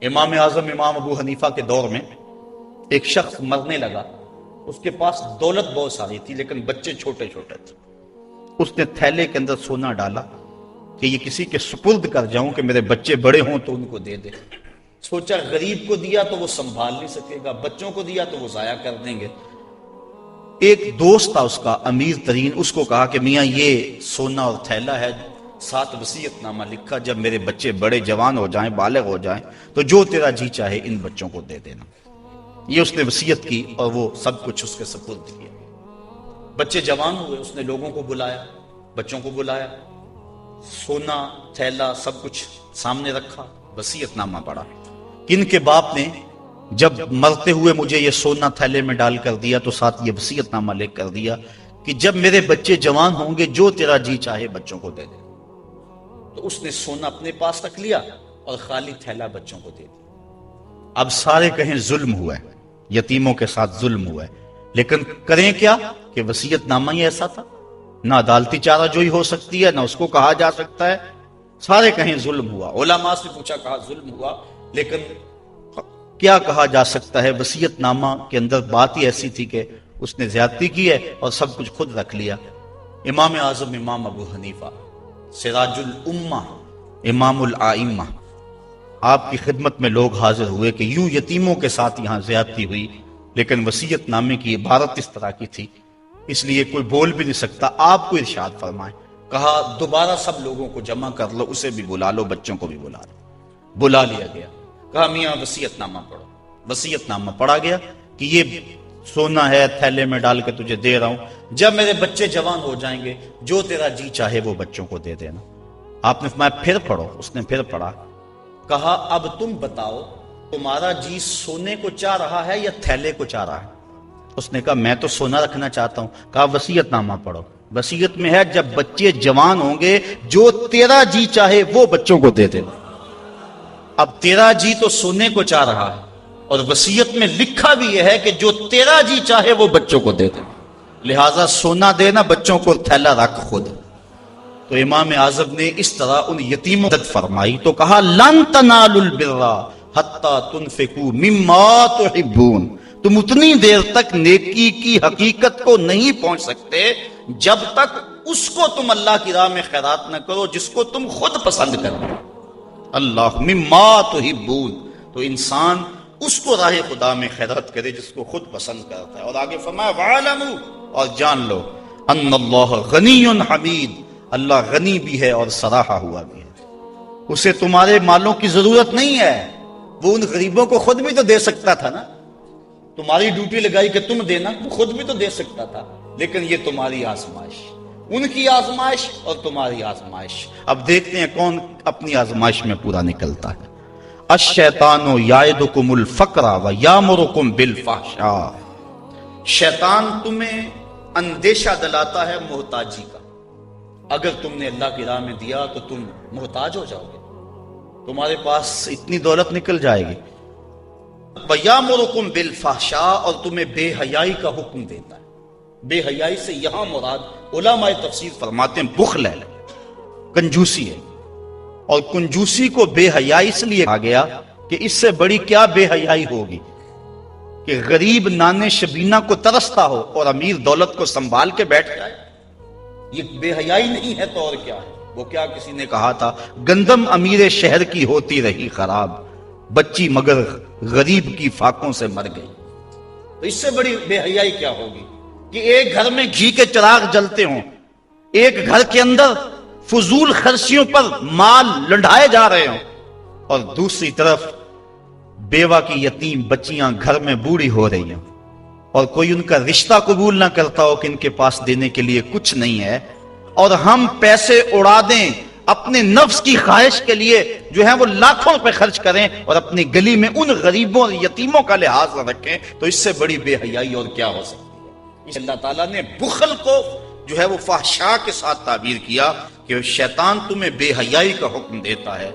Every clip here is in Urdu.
امام اعظم امام ابو حنیفہ کے دور میں ایک شخص مرنے لگا، اس کے پاس دولت بہت ساری تھی لیکن بچے چھوٹے چھوٹے تھے۔ اس نے تھیلے کے اندر سونا ڈالا کہ یہ کسی کے سپرد کر جاؤں کہ میرے بچے بڑے ہوں تو ان کو دے دے۔ سوچا غریب کو دیا تو وہ سنبھال نہیں سکے گا، بچوں کو دیا تو وہ ضائع کر دیں گے۔ ایک دوست تھا اس کا امیر ترین، اس کو کہا کہ میاں یہ سونا اور تھیلا ہے، ساتھ وصیت نامہ لکھا، جب میرے بچے بڑے جوان ہو جائیں، بالغ ہو جائیں تو جو تیرا جی چاہے ان بچوں کو دے دینا۔ یہ اس نے وصیت کی اور وہ سب کچھ اس کے سپرد کیا۔ بچے جوان ہوئے، اس نے لوگوں کو بلایا، بچوں کو بلایا، سونا تھیلا سب کچھ سامنے رکھا، وصیت نامہ پڑھا کہ ان کے باپ نے جب مرتے ہوئے مجھے یہ سونا تھیلے میں ڈال کر دیا تو ساتھ یہ وصیت نامہ لکھ کر دیا کہ جب میرے بچے جوان ہوں گے جو تیرا جی چاہے بچوں کو دے دے۔ تو اس نے سونا اپنے پاس رکھ لیا اور خالی تھیلا بچوں کو دے دیا۔ اب سارے کہیں ظلم ہوا ہے، یتیموں کے ساتھ ظلم ہوا ہے، لیکن کریں کیا کہ وصیت نامہ ہی ایسا تھا، نہ عدالتی چارہ جوئی ہو سکتی ہے، نہ اس کو کہا جا سکتا ہے۔ سارے کہیں ظلم ہوا، علماء سے پوچھا، کہا ظلم ہوا، لیکن کیا کہا جا سکتا ہے؟ وصیت نامہ کے اندر بات ہی ایسی تھی کہ اس نے زیادتی کی ہے اور سب کچھ خود رکھ لیا۔ امام اعظم امام ابو حنیفہ سراج الامہ امام الائمہ، آپ کی خدمت میں لوگ حاضر ہوئے کہ یوں یتیموں کے ساتھ یہاں زیادتی ہوئی، لیکن وصیت نامے کی عبارت اس طرح کی تھی، اس لیے کوئی بول بھی نہیں سکتا، آپ کو ارشاد فرمائیں۔ کہا دوبارہ سب لوگوں کو جمع کر لو، اسے بھی بلا لو، بچوں کو بھی بلا لو۔ بلا لیا گیا، کہا میاں وصیت نامہ پڑھو۔ وصیت نامہ پڑھا گیا کہ یہ سونا ہے، تھیلے میں ڈال کے تجھے دے رہا ہوں، جب میرے بچے جوان ہو جائیں گے جو تیرا جی چاہے وہ بچوں کو دے دینا۔ آپ نے فرمایا پھر پڑھو، اس نے پھر پڑھا۔ کہا اب تم بتاؤ تمہارا جی سونے کو چاہ رہا ہے یا تھیلے کو چاہ رہا ہے؟ اس نے کہا میں تو سونا رکھنا چاہتا ہوں۔ کہا وصیت نامہ پڑھو، وصیت میں ہے جب بچے جوان ہوں گے جو تیرا جی چاہے وہ بچوں کو دے دینا۔ اب تیرا جی تو سونے کو چاہ رہا ہے اور وصیت میں لکھا بھی یہ ہے کہ جو تیرا جی چاہے وہ بچوں کو دے دینا، لہٰذا سونا دینا، بچوں کو تھیلا رکھ خود۔ تو امام اعظم نے اس طرح ان یتیموں کی مدد فرمائی تو کہا لن تنالوا البر حتی تنفقوا مما تحبون، تم اتنی دیر تک نیکی کی حقیقت کو نہیں پہنچ سکتے جب تک اس کو تم اللہ کی راہ میں خیرات نہ کرو جس کو تم خود پسند کرو۔ اللہ مما تحبون، تو انسان اس کو راہ خدا میں خیرات کرے جس کو خود پسند کرتا ہے۔ اور آگے فرمایا وَعَلَمُوا، اور جان لو ان اللہ غنی حمید، اللہ غنی بھی ہے اور سراہا ہوا بھی ہے، اسے تمہارے مالوں کی ضرورت نہیں ہے، وہ ان غریبوں کو خود بھی تو دے سکتا تھا نا، تمہاری ڈیوٹی لگائی کہ تم دینا، وہ خود بھی تو دے سکتا تھا، لیکن یہ تمہاری آزمائش، ان کی آزمائش اور تمہاری آزمائش۔ اب دیکھتے ہیں کون اپنی آزمائش میں پورا نکلتا ہے۔ الشیطان یعدکم الفقر ویامرکم بالفحشاء، شیطان تمہیں اندیشہ دلاتا ہے محتاجی کا، اگر تم نے اللہ کی راہ میں دیا تو تم محتاج ہو جاؤ گے، تمہارے پاس اتنی دولت نکل جائے گی۔ وَيَأْمُرُكُمْ بِالْفَحْشَاءِ، اور تمہیں بے حیائی کا حکم دیتا ہے۔ بے حیائی سے یہاں مراد علماء تفسیر فرماتے ہیں بخل ہے، کنجوسی ہے، اور کنجوسی کو بے حیائی اس لیے کہا گیا کہ اس سے بڑی کیا بے حیائی ہوگی کہ غریب نانے شبینہ کو ترستا ہو اور امیر دولت کو سنبھال کے بیٹھ جائے، یہ بے حیائی نہیں ہے تو اور کیا ہے؟ وہ کیا کسی نے کہا تھا گندم امیر شہر کی ہوتی رہی خراب، بچی مگر غریب کی فاقوں سے مر گئی۔ تو اس سے بڑی بے حیائی کیا ہوگی کہ ایک گھر میں گھی کے چراغ جلتے ہوں، ایک گھر کے اندر فضول خرچیوں پر مال لنڈھائے جا رہے ہوں، اور دوسری طرف بیوہ کی یتیم بچیاں گھر میں بوڑھی ہو رہی ہوں، اور کوئی ان کا رشتہ قبول نہ کرتا ہو کہ ان کے پاس دینے کے لیے کچھ نہیں ہے، اور ہم پیسے اڑا دیں اپنے نفس کی خواہش کے لیے جو ہے وہ لاکھوں روپے خرچ کریں اور اپنی گلی میں ان غریبوں اور یتیموں کا لحاظ نہ رکھیں، تو اس سے بڑی بے حیائی اور کیا ہو سکتی ہے؟ اللہ تعالیٰ نے بخل کو جو ہے وہ فحشاء کے ساتھ تعبیر کیا کہ شیطان تمہیں بے حیائی کا حکم دیتا ہے۔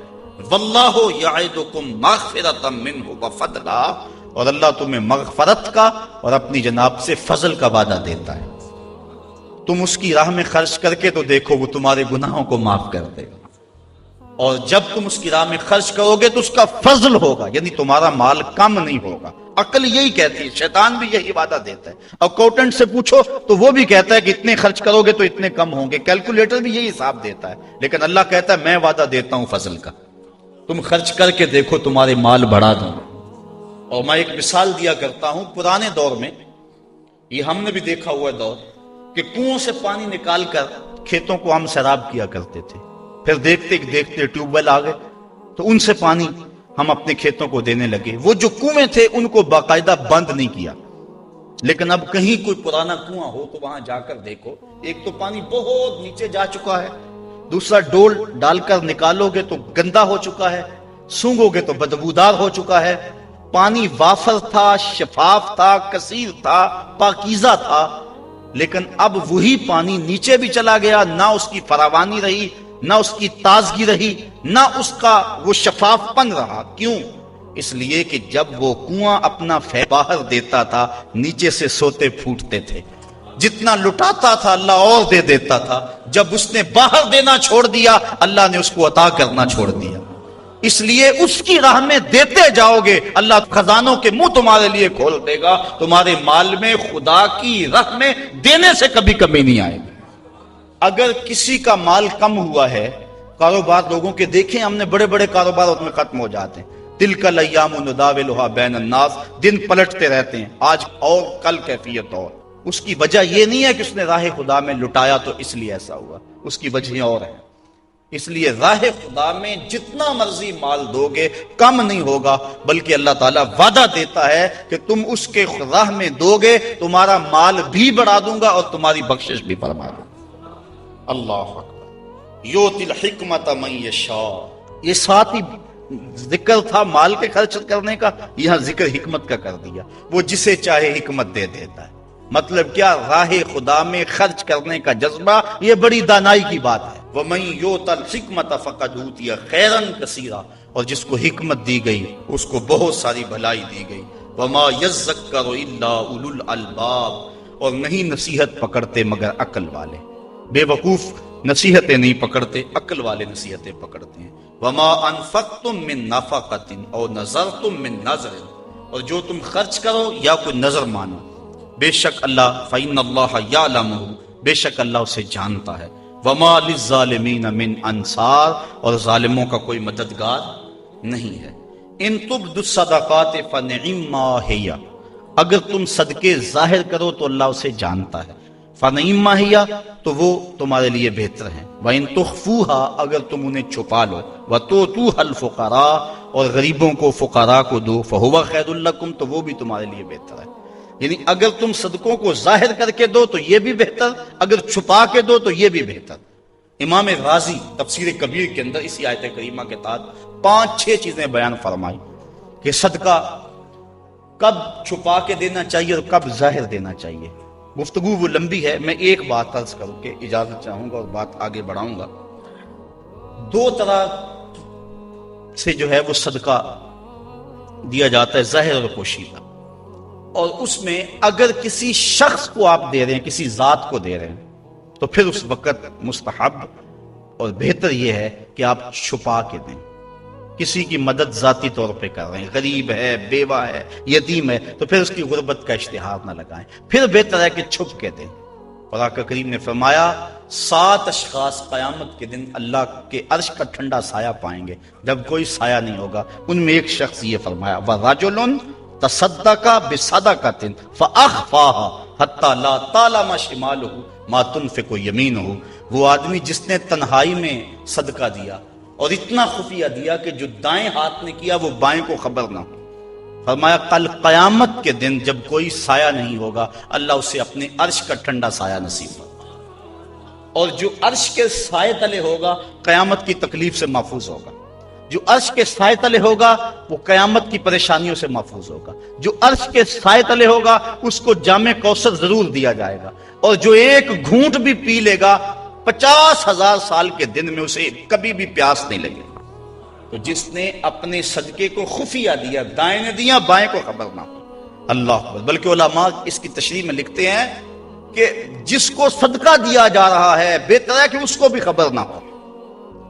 واللہ یعدکم مغفرۃ منہ وفضلا، اور اللہ تمہیں مغفرت کا اور اپنی جناب سے فضل کا وعدہ دیتا ہے، تم اس کی راہ میں خرچ کر کے تو دیکھو وہ تمہارے گناہوں کو معاف کر دے گا۔ اور جب تم اس کی راہ میں خرچ کرو گے تو اس کا فضل ہوگا، یعنی تمہارا مال کم نہیں ہوگا۔ عقل یہی کہتی ہے، شیطان بھی یہی وعدہ دیتا ہے۔ اکاؤنٹنٹ سے پوچھو تو وہ بھی کہتا ہے کہ اتنے خرچ کرو گے تو اتنے کم ہوں گے، کیلکولیٹر بھی یہی حساب دیتا ہے، لیکن اللہ کہتا ہے میں وعدہ دیتا ہوں فضل کا، تم خرچ کر کے دیکھو تمہارے مال بڑھا دوں۔ اور میں ایک مثال دیا کرتا ہوں، پرانے دور میں یہ ہم نے بھی دیکھا ہوا دور کہ کنویں سے پانی نکال کر کھیتوں کو ہم سیراب کیا کرتے تھے، پھر دیکھتے دیکھتے ٹیوب ویل آ گئے تو ان سے پانی ہم اپنے کھیتوں کو دینے لگے۔ وہ جو کنویں تھے ان کو باقاعدہ بند نہیں کیا، لیکن اب کہیں کوئی پرانا کنواں ہو تو وہاں جا کر دیکھو، ایک تو پانی بہت نیچے جا چکا ہے، دوسرا ڈول ڈال کر نکالو گے تو گندا ہو چکا ہے، سونگو گے تو بدبودار ہو چکا ہے۔ پانی وافر تھا، شفاف تھا، کثیر تھا، پاکیزہ تھا، لیکن اب وہی پانی نیچے بھی چلا گیا، نہ اس کی فراوانی رہی، نہ اس کی تازگی رہی، نہ اس کا وہ شفاف پن رہا۔ کیوں؟ اس لیے کہ جب وہ کنواں اپنا باہر دیتا تھا نیچے سے سوتے پھوٹتے تھے، جتنا لٹاتا تھا اللہ اور دے دیتا تھا، جب اس نے باہر دینا چھوڑ دیا اللہ نے اس کو عطا کرنا چھوڑ دیا۔ اس لیے اس کی راہ میں دیتے جاؤ گے، اللہ خزانوں کے منہ تمہارے لیے کھول دے گا، تمہارے مال میں خدا کی راہ میں دینے سے کبھی کمی نہیں آئے گی۔ اگر کسی کا مال کم ہوا ہے، کاروبار لوگوں کے دیکھیں ہم نے بڑے بڑے کاروبار اس میں ختم ہو جاتے ہیں، تلک الایام نداولھا بین الناس، دن پلٹتے رہتے ہیں، آج اور کل کیفیت اور۔ اس کی وجہ یہ نہیں ہے کہ اس نے راہ خدا میں لٹایا تو اس لیے ایسا ہوا، اس کی وجہ اور ہے۔ اس لیے راہ خدا میں جتنا مرضی مال دو گے کم نہیں ہوگا، بلکہ اللہ تعالیٰ وعدہ دیتا ہے کہ تم اس کے راہ میں دو گے تمہارا مال بھی بڑھا دوں گا اور تمہاری بخشش بھی فرما دوں گا۔ اللہ اکبر۔ یؤتی الحکمت من یشاء، یہ ساتھ ہی ذکر تھا مال کے خرچ کرنے کا، یہاں ذکر حکمت کا کر دیا، وہ جسے چاہے حکمت دے دیتا ہے۔ مطلب کیا؟ راہ خدا میں خرچ کرنے کا جذبہ یہ بڑی دانائی کی بات ہے۔ وَمَن يُؤْتَ الْحِكْمَةَ فَقَدْ أُوتِيَ خَيْرًا كَثِيرًا، اور جس کو حکمت دی گئی اس کو بہت ساری بھلائی دی گئی۔ وَمَا يَذَّكَّرُ إِلَّا أُولُو الْأَلْبَابِ، اور نہیں نصیحت پکڑتے مگر عقل والے، بے وقوف نصیحتیں نہیں پکڑتے، عقل والے نصیحتیں پکڑتے ہیں۔ وَمَا أَنفَقْتُم مِّن نَفَقَةٍ أَوْ نَذَرْتُم مِّن نَذْرٍ، اور جو تم خرچ کرو یا کوئی نظر مانو، بے شک اللہ فَإِنَّ اللَّهَ يَعْلَمُهُ، بے شک اللہ اسے جانتا ہے۔ وَمَا لِلظَّالِمِينَ مِنْ أَنصَارٍ، اور ظالموں کا کوئی مددگار نہیں ہے۔ إِن تُبْدُوا الصَّدَقَاتِ فَنِعِمَّا هِيَ، اگر تم صدقے ظاہر کرو تو اللہ اسے جانتا ہے، فَنِعِمَّا هِيَ، تو وہ تمہارے لیے بہتر ہیں۔ وَإِن تُخْفُوهَا، اگر تم انہیں چھپا لو، وَتُؤْتُوهَا الْفُقَرَاءَ، اور غریبوں کو فقراء کو دو، فَهُوَ خَيْرٌ لَكُمْ، تو وہ بھی تمہارے لیے بہتر ہے۔ یعنی اگر تم صدقوں کو ظاہر کر کے دو تو یہ بھی بہتر، اگر چھپا کے دو تو یہ بھی بہتر۔ امام غازی تفسیر کبیر کے اندر اسی آیت کریمہ کے تحت 5-6 چیزیں بیان فرمائی کہ صدقہ کب چھپا کے دینا چاہیے اور کب ظاہر دینا چاہیے۔ گفتگو وہ لمبی ہے، میں ایک بات عرض کر کے اجازت چاہوں گا اور بات آگے بڑھاؤں گا۔ 2 طرح سے جو ہے وہ صدقہ دیا جاتا ہے، ظاہر اور پوشیدہ، اور اس میں اگر کسی شخص کو آپ دے رہے ہیں، کسی ذات کو دے رہے ہیں، تو پھر اس وقت مستحب اور بہتر یہ ہے کہ آپ چھپا کے دیں۔ کسی کی مدد ذاتی طور پہ کر رہے ہیں، غریب ہے، بیوہ ہے، یتیم ہے، تو پھر اس کی غربت کا اشتہار نہ لگائیں، پھر بہتر ہے کہ چھپ کے دیں۔ اور آقا کریم نے فرمایا 7 اشخاص قیامت کے دن اللہ کے عرش کا ٹھنڈا سایہ پائیں گے جب کوئی سایہ نہیں ہوگا، ان میں ایک شخص یہ فرمایا وَرَجُلٌ تصدق بصدقۃ فاخفاها حتی لا تعلم شمالہ ما تنفق یمینہ، وہ آدمی جس نے تنہائی میں صدقہ دیا اور اتنا خفیہ دیا کہ جو دائیں ہاتھ نے کیا وہ بائیں کو خبر نہ ہو۔ فرمایا کل قیامت کے دن جب کوئی سایہ نہیں ہوگا اللہ اسے اپنے عرش کا ٹھنڈا سایہ نصیب ہوگا، اور جو عرش کے سائے تلے ہوگا قیامت کی تکلیف سے محفوظ ہوگا، جو عرش کے سائے تلے ہوگا وہ قیامت کی پریشانیوں سے محفوظ ہوگا، جو عرش کے سائے تلے ہوگا اس کو جام کوثر ضرور دیا جائے گا، اور جو ایک گھونٹ بھی پی لے گا 50,000 سال کے دن میں اسے کبھی بھی پیاس نہیں لگے۔ تو جس نے اپنے صدقے کو خفیہ دیا، دائیں نے دیا بائیں کو خبر نہ ہو، اللہ اکبر۔ بلکہ علماء اس کی تشریح میں لکھتے ہیں کہ جس کو صدقہ دیا جا رہا ہے بہتر ہے کہ اس کو بھی خبر نہ ہو،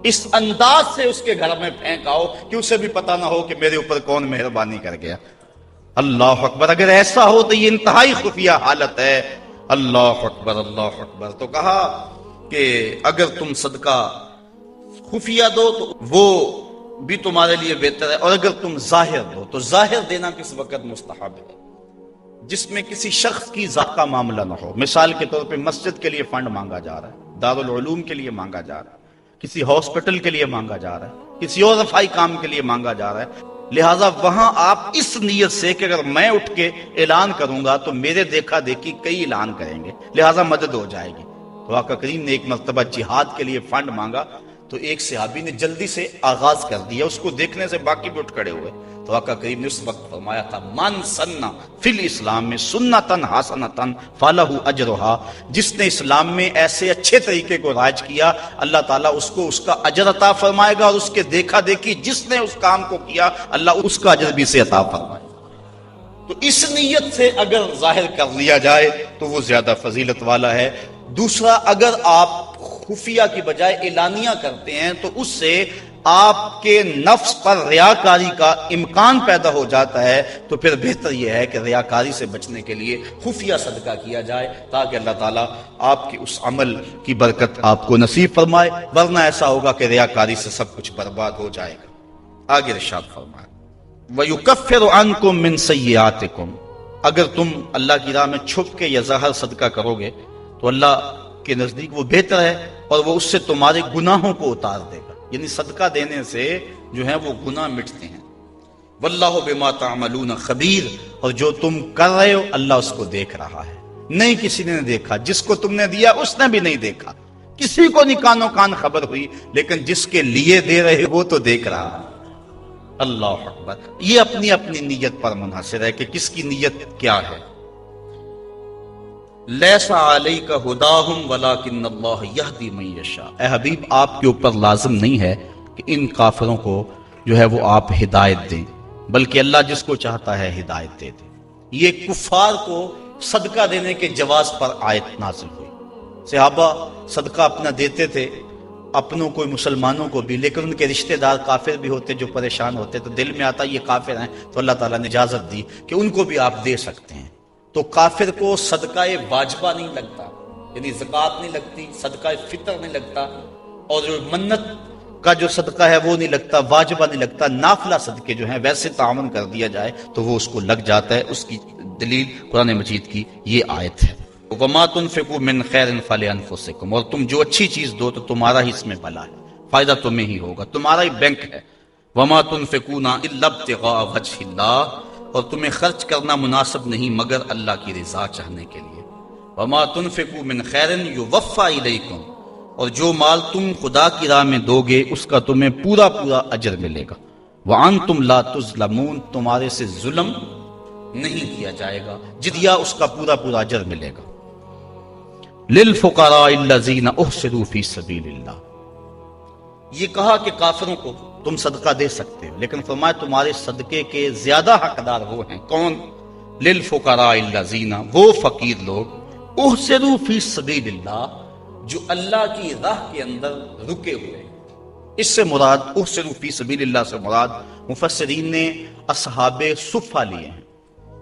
اس انداز سے اس کے گھر میں پھینک آؤ کہ اسے بھی پتا نہ ہو کہ میرے اوپر کون مہربانی کر گیا. اللہ اکبر. اگر ایسا ہو تو یہ انتہائی خفیہ حالت ہے. اللہ اکبر اللہ اکبر. تو کہا کہ اگر تم صدقہ خفیہ دو تو وہ بھی تمہارے لیے بہتر ہے، اور اگر تم ظاہر دو تو ظاہر دینا کس وقت مستحب ہے، جس میں کسی شخص کی ذات کا معاملہ نہ ہو. مثال کے طور پہ مسجد کے لیے فنڈ مانگا جا رہا ہے، دارالعلوم کے لیے مانگا جا رہا ہے، کسی ہاسپٹل کے لیے مانگا جا رہا ہے، کسی اور رفاہی کام کے لیے مانگا جا رہا ہے. لہٰذا وہاں آپ اس نیت سے کہ اگر میں اٹھ کے اعلان کروں گا تو میرے دیکھا دیکھی کئی اعلان کریں گے، لہٰذا مدد ہو جائے گی. تو آقا کریم نے ایک مرتبہ جہاد کے لیے فنڈ مانگا تو ایک صحابی نے جلدی سے آغاز کر دیا، اس کو دیکھنے سے باقی بھی اٹھ کھڑے ہوئے. تو آقا کریم نے اس وقت فرمایا تھا من سنہ فی الاسلام میں سنتن حسنتن فلہ اجرہا، جس نے اسلام میں ایسے اچھے طریقے کو رائج کیا اللہ تعالیٰ اس کو اس کا اجر عطا فرمائے گا، اور اس کے دیکھا دیکھی جس نے اس کام کو کیا اللہ اس کا اجر بھی سے عطا فرمائے گا. تو اس نیت سے اگر ظاہر کر لیا جائے تو وہ زیادہ فضیلت والا ہے. دوسرا، اگر آپ خفیہ کی بجائے اعلانیہ کرتے ہیں تو اس سے آپ کے نفس پر ریاکاری کا امکان پیدا ہو جاتا ہے، تو پھر بہتر یہ ہے کہ ریاکاری سے بچنے کے لیے خفیہ صدقہ کیا جائے تاکہ اللہ تعالیٰ آپ کے اس عمل کی برکت آپ کو نصیب فرمائے، ورنہ ایسا ہوگا کہ ریاکاری سے سب کچھ برباد ہو جائے گا. آگے ارشاد فرمائے وَيُكَفِّرُ عَنْكُم مِّن سَيِّئَاتِكُم، اگر تم اللہ کی راہ میں چھپ کے یا ظاہر صدقہ کرو گے تو اللہ کے نزدیک وہ بہتر ہے، اور وہ اس سے تمہارے گناہوں کو اتار دے گا. یعنی صدقہ دینے سے جو ہے وہ گناہ مٹتے ہیں. واللہ بما تعملون خبیر، اور جو تم کر رہے ہو اللہ اس کو دیکھ رہا ہے. نہیں کسی نے دیکھا، جس کو تم نے دیا اس نے بھی نہیں دیکھا، کسی کو نہیں کانوں کان خبر ہوئی، لیکن جس کے لیے دے رہے وہ تو دیکھ رہا ہے. اللہ اکبر. یہ اپنی اپنی نیت پر منحصر ہے کہ کس کی نیت کیا ہے. لیس علیک ہداہم ولکن اللہ یہدی من یشاء. اے حبیب آپ کے اوپر لازم نہیں ہے کہ ان کافروں کو جو ہے وہ آپ ہدایت دیں، بلکہ اللہ جس کو چاہتا ہے ہدایت دے دے. یہ کفار کو صدقہ دینے کے جواز پر آیت نازل ہوئی. صحابہ صدقہ اپنا دیتے تھے، اپنوں کو مسلمانوں کو بھی، لیکن ان کے رشتہ دار کافر بھی ہوتے جو پریشان ہوتے، تو دل میں آتا یہ کافر ہیں، تو اللہ تعالیٰ نے اجازت دی کہ ان کو بھی آپ دے سکتے ہیں. تو کافر کو صدقہ واجبہ نہیں لگتا، یعنی زکوٰۃ نہیں لگتی، صدقہ فطر نہیں لگتا، اور جو منت کا جو صدقہ ہے وہ نہیں لگتا، واجبہ نہیں لگتا. نافلہ صدقے جو ہیں ویسے تعاون کر دیا جائے تو وہ اس کو لگ جاتا ہے. اس کی دلیل قرآن مجید کی یہ آیت ہے. وَمَا تُنْفِقُوا مِنْ خَيْرٍ فَلِأَنفُسِكُمْ، اور تم جو اچھی چیز دو تو تمہارا ہی اس میں بھلا ہے، فائدہ تمہیں ہی ہوگا، تمہارا ہی بینک ہے. وَمَا تُنْفِقُونَ إِلَّا ابْتِغَاءَ وَجْهِ اللَّهِ، اور تمہیں خرچ کرنا مناسب نہیں مگر اللہ کی رضا چاہنے کے لیے. وَمَا تُنْفِقُوا مِنْ خَيْرٍ يُوَفَّى إِلَيْكُمْ، اور جو مال تم خدا کی راہ میں دو گے اس کا تمہیں پورا پورا اجر ملے گا. وَأَنْتُمْ لَا تُظْلَمُونَ، تمہارے سے ظلم نہیں کیا جائے گا، جدیا اس کا پورا پورا اجر ملے گا. لِلْفُقَرَاءِ الَّذِينَ أُحْصِرُوا فِي سَبِيلِ اللَّهِ، یہ کہا کہ کافروں کو تم صدقہ دے سکتے ہو، لیکن فرمایا تمہارے صدقے کے زیادہ حقدار وہ ہیں. کون؟ لِلْفُقَرَاءِ الَّذِينَ، وہ فقیر لوگ، احسروا فی سبیل اللہ، جو اللہ کی راہ کے اندر رکے ہوئے. اس سے مراد احسروا فی سبیل اللہ سے مراد مفسرین نے اصحاب صفہ لیے ہیں.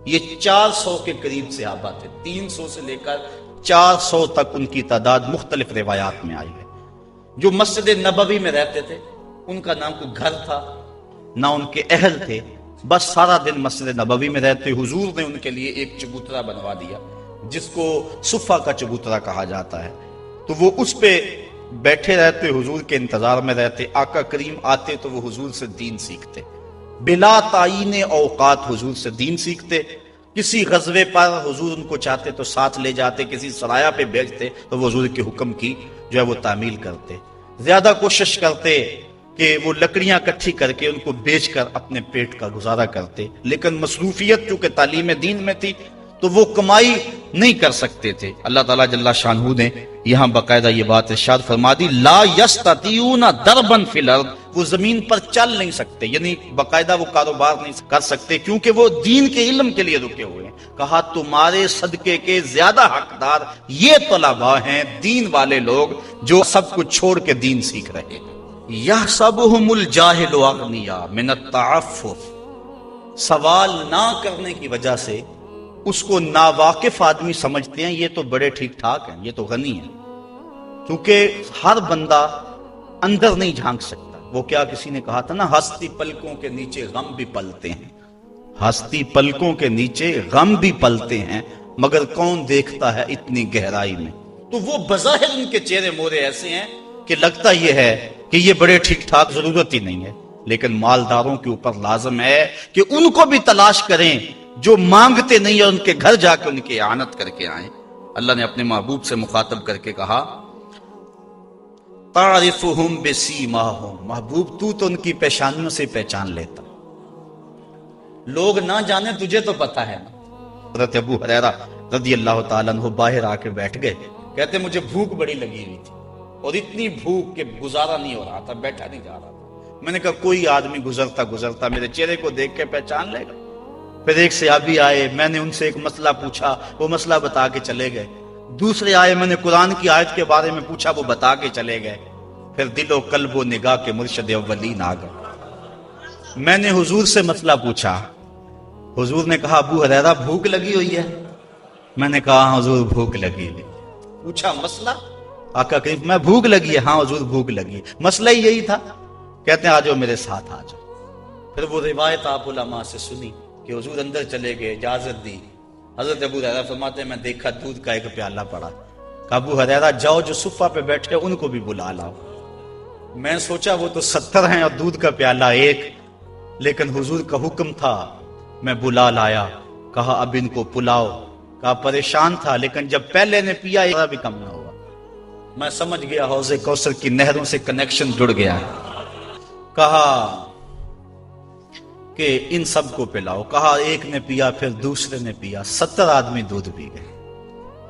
یہ 400 کے قریب صحابہ تھے، 300 سے لے کر 400 تک ان کی تعداد مختلف روایات میں آئی ہے. جو مسجد نبوی میں رہتے تھے، ان کا نام کوئی گھر تھا نہ ان کے اہل تھے، بس سارا دن مسجد نبوی میں رہتے. حضور نے ان کے لیے ایک چبوترا بنوا دیا جس کو صفہ کا چبوترا کہا جاتا ہے. تو وہ اس پہ بیٹھے رہتے، حضور کے انتظار میں رہتے. آقا کریم آتے تو وہ حضور سے دین سیکھتے، بلا تعین اوقات حضور سے دین سیکھتے. کسی غزوے پر حضور ان کو چاہتے تو ساتھ لے جاتے، کسی سرایہ پہ بھیجتے تو وہ حضور کے حکم کی جو ہے وہ تعمیل کرتے. زیادہ کوشش کرتے کہ وہ لکڑیاں اکٹھی کر کے ان کو بیچ کر اپنے پیٹ کا گزارا کرتے، لیکن مصروفیت چونکہ تعلیم دین میں تھی تو وہ کمائی نہیں کر سکتے تھے. اللہ تعالیٰ جل شانہ نے یہاں باقاعدہ یہ بات ارشاد فرما دی، لا یستطیعون ضربا فی الارض، وہ زمین پر چل نہیں سکتے، یعنی باقاعدہ وہ کاروبار نہیں کر سکتے کیونکہ وہ دین کے علم کے لیے رکے ہوئے ہیں. کہا تمہارے صدقے کے زیادہ حقدار یہ طلباء ہیں، دین والے لوگ جو سب کچھ چھوڑ کے دین سیکھ رہے ہیں. یحسبہم الجاہل اغنیاء من التعفف، سوال نہ کرنے کی وجہ سے اس کو ناواقف آدمی سمجھتے ہیں یہ تو بڑے ٹھیک ٹھاک ہیں، یہ تو غنی ہیں، کیونکہ ہر بندہ اندر نہیں جھانک سکتا۔ وہ کیا کسی نے کہا تھا نا، ہستی پلکوں کے نیچے غم بھی پلتے ہیں، ہستی پلکوں کے نیچے غم بھی پلتے ہیں، مگر کون دیکھتا ہے اتنی گہرائی میں۔ تو وہ بظاہر ان کے چہرے مورے ایسے ہیں کہ لگتا یہ ہے کہ یہ بڑے ٹھیک ٹھاک، ضرورت ہی نہیں ہے، لیکن مالداروں کے اوپر لازم ہے کہ ان کو بھی تلاش کریں جو مانگتے نہیں ہیں، ان کے گھر جا کے ان کی اعانت کر کے آئیں۔ اللہ نے اپنے محبوب سے مخاطب کر کے کہا تعرفہم بسیماہم، محبوب تو ان کی پیشانیوں سے پہچان لیتا، لوگ نہ جانے تجھے تو پتا ہے نا۔ حضرت ابو ہریرہ رضی اللہ تعالیٰ عنہ باہر آ کے بیٹھ گئے، کہتے مجھے بھوک بڑی لگی ہوئی تھی اور اتنی بھوک کہ گزارا نہیں ہو رہا تھا، بیٹھا نہیں جا رہا تھا۔ میں نے کہا کوئی آدمی گزرتا میرے چہرے کو دیکھ کے پہچان لے گا۔ پھر ایک صحابی آئے، میں نے ان سے ایک مسئلہ پوچھا، وہ مسئلہ بتا کے چلے گئے۔ دوسرے آئے، میں نے قرآن کی آیت کے بارے میں پوچھا، وہ بتا کے چلے گئے۔ پھر دل و قلب و نگاہ کے مرشد اولین آ گئے۔ میں نے حضور سے مسئلہ پوچھا، حضور نے کہا ابو ہریرہ بھوک لگی ہوئی ہے؟ میں نے کہا ہاں حضور بھوک لگی ہوئی۔ پوچھا مسئلہ؟ آقا کریم میں بھوک لگی ہے؟ ہاں حضور بھوک لگی ہے۔ مسئلہ ہی یہی تھا؟ کہتے ہیں آ جاؤ میرے ساتھ آ جاؤ۔ پھر وہ روایت آپ علماء سے سنی کہ حضور اندر چلے گئے، اجازت دی۔ حضرت ابو ہریرہ فرماتے ہیں میں دیکھا دودھ کا ایک پیالہ پڑا، کہا ابو ہریرہ جاؤ جو صفہ پہ بیٹھے ان کو بھی بلا لاؤ۔ میں سوچا وہ تو 70 ہیں اور دودھ کا پیالہ ایک، لیکن حضور کا حکم تھا، میں بلا لایا، کہا اب ان کو پلاؤ۔ کہا پریشان تھا لیکن جب پہلے نے پیا ذرا بھی کم نہ ہوا۔ میں سمجھ گیا حوض کوثر کی نہروں سے کنیکشن جڑ گیا۔ کہا کہ ان سب کو پلاؤ، کہا ایک نے پیا، پھر دوسرے نے پیا، 70 آدمی دودھ پی گئے۔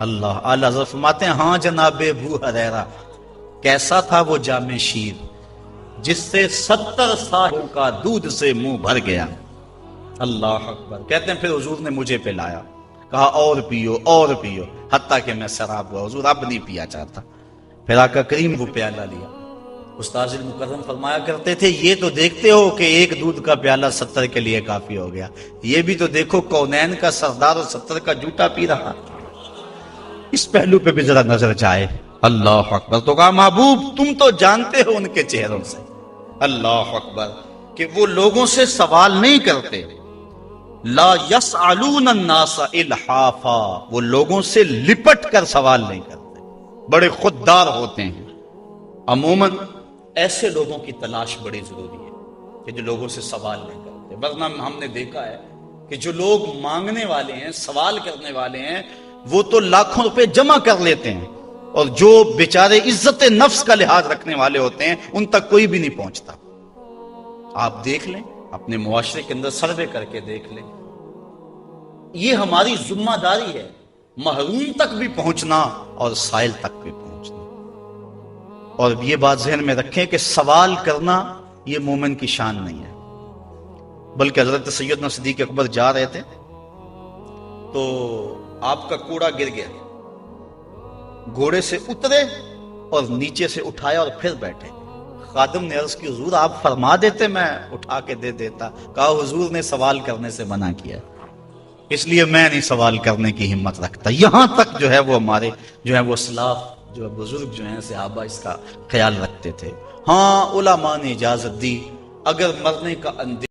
اللہ اعلیٰ حضرت فرماتے ہیں ہاں جناب ابو ہریرہ، کیسا تھا وہ جام شیر جس سے 70 سالوں کا دودھ سے منہ بھر گیا۔ اللہ اکبر۔ کہتے ہیں پھر حضور نے مجھے پلایا، کہا اور پیو اور پیو، حتیٰ کہ میں سراب ہوا، حضور اب نہیں پیا چاہتا۔ پھر آقا کریم وہ پیالہ لیا۔ استاذ المکرم فرمایا کرتے تھے یہ تو دیکھتے ہو کہ ایک دودھ کا پیالہ 70 کے لیے کافی ہو گیا، یہ بھی تو دیکھو کونین کا سردار اور 70 کا جوٹا پی رہا، اس پہلو پہ بھی ذرا نظر جائے۔ اللہ اکبر۔ تو کہا محبوب تم تو جانتے ہو ان کے چہروں سے، اللہ اکبر، کہ وہ لوگوں سے سوال نہیں کرتے، لا یسألون الناس الحافا، وہ لوگوں سے لپٹ کر سوال نہیں کرتے، بڑے خوددار ہوتے ہیں۔ عموماً ایسے لوگوں کی تلاش بڑی ضروری ہے کہ جو لوگوں سے سوال نہیں کرتے، ورنہ ہم نے دیکھا ہے کہ جو لوگ مانگنے والے ہیں، سوال کرنے والے ہیں، وہ تو لاکھوں روپے جمع کر لیتے ہیں، اور جو بیچارے عزت نفس کا لحاظ رکھنے والے ہوتے ہیں ان تک کوئی بھی نہیں پہنچتا۔ آپ دیکھ لیں اپنے معاشرے کے اندر سروے کر کے دیکھ لیں، یہ ہماری ذمہ داری ہے، محروم تک بھی پہنچنا اور سائل تک بھی پہنچنا۔ اور یہ بات ذہن میں رکھیں کہ سوال کرنا یہ مومن کی شان نہیں ہے، بلکہ حضرت سیدنا صدیق اکبر جا رہے تھے تو آپ کا کوڑا گر گیا، گھوڑے سے اترے اور نیچے سے اٹھایا اور پھر بیٹھے۔ خادم نے عرض کی حضور آپ فرما دیتے میں اٹھا کے دے دیتا۔ کہا حضور نے سوال کرنے سے منع کیا، اس لیے میں نہیں سوال کرنے کی ہمت رکھتا۔ یہاں تک جو ہے وہ ہمارے جو ہے وہ اسلاف جو بزرگ جو ہیں صحابہ اس کا خیال رکھتے تھے۔ ہاں علماء نے اجازت دی اگر مرنے کا اندیشہ